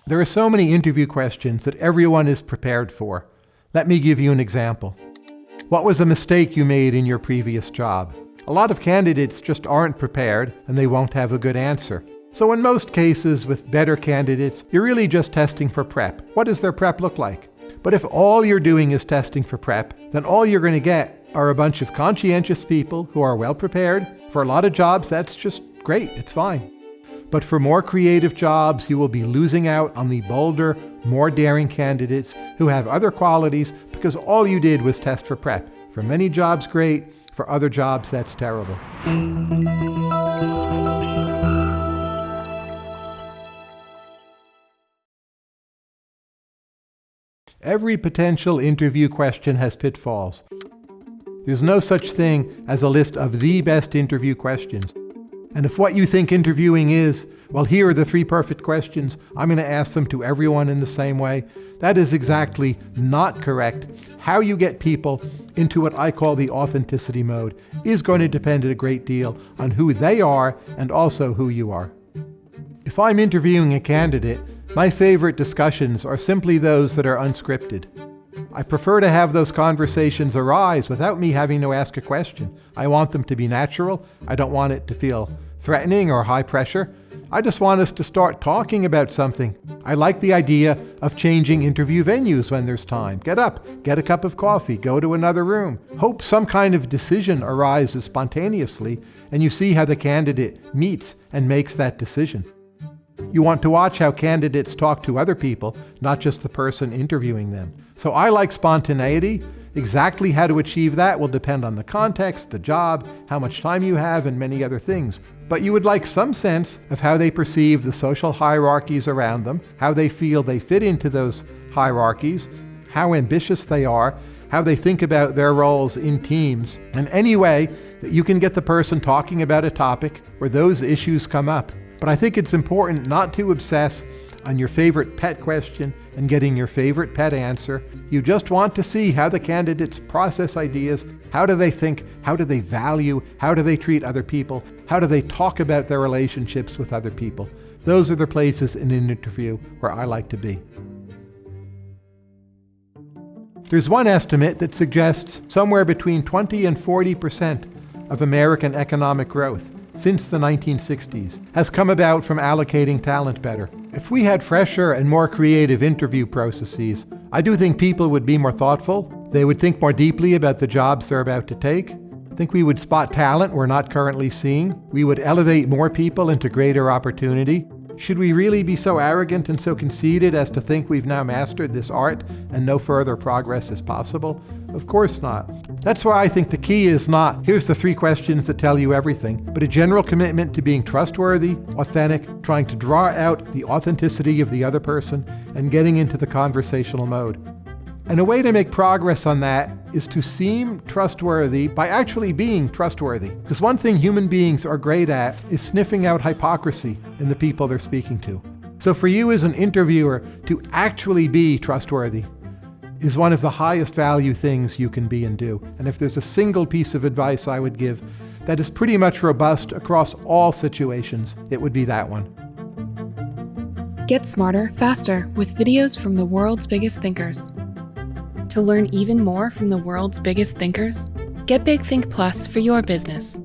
There are so many interview questions that everyone is prepared for. Let me give you an example. What was a mistake you made in your previous job? A lot of candidates just aren't prepared and they won't have a good answer. So in most cases with better candidates, you're really just testing for prep. What does their prep look like? But if all you're doing is testing for prep, then all you're going to get are a bunch of conscientious people who are well prepared. For a lot of jobs, that's just great. It's fine. But for more creative jobs, you will be losing out on the bolder, more daring candidates who have other qualities because all you did was test for prep. For many jobs, great. For other jobs, that's terrible. Every potential interview question has pitfalls. There's no such thing as a list of the best interview questions. And if what you think interviewing is, well, here are the 3 perfect questions, I'm going to ask them to everyone in the same way, that is exactly not correct. How you get people into what I call the authenticity mode is going to depend a great deal on who they are and also who you are. If I'm interviewing a candidate, my favorite discussions are simply those that are unscripted. I prefer to have those conversations arise without me having to ask a question. I want them to be natural. I don't want it to feel threatening or high pressure. I just want us to start talking about something. I like the idea of changing interview venues when there's time. Get up, get a cup of coffee, go to another room. Hope some kind of decision arises spontaneously and you see how the candidate meets and makes that decision. You want to watch how candidates talk to other people, not just the person interviewing them. So I like spontaneity. Exactly how to achieve that will depend on the context, the job, how much time you have, and many other things. But you would like some sense of how they perceive the social hierarchies around them, how they feel they fit into those hierarchies, how ambitious they are, how they think about their roles in teams, and any way that you can get the person talking about a topic where those issues come up. But I think it's important not to obsess on your favorite pet question and getting your favorite pet answer. You just want to see how the candidates process ideas. How do they think? How do they value? How do they treat other people? How do they talk about their relationships with other people? Those are the places in an interview where I like to be. There's one estimate that suggests somewhere between 20 and 40% of American economic growth since the 1960s has come about from allocating talent better. If we had fresher and more creative interview processes, I do think people would be more thoughtful. They would think more deeply about the jobs they're about to take. I think we would spot talent we're not currently seeing. We would elevate more people into greater opportunity. Should we really be so arrogant and so conceited as to think we've now mastered this art and no further progress is possible? Of course not. That's why I think the key is not, here's the 3 questions that tell you everything, but a general commitment to being trustworthy, authentic, trying to draw out the authenticity of the other person, and getting into the conversational mode. And a way to make progress on that is to seem trustworthy by actually being trustworthy. Because one thing human beings are great at is sniffing out hypocrisy in the people they're speaking to. So for you as an interviewer to actually be trustworthy is one of the highest value things you can be and do. And if there's a single piece of advice I would give that is pretty much robust across all situations, it would be that one. Get smarter, faster with videos from the world's biggest thinkers. To learn even more from the world's biggest thinkers, get Big Think Plus for your business.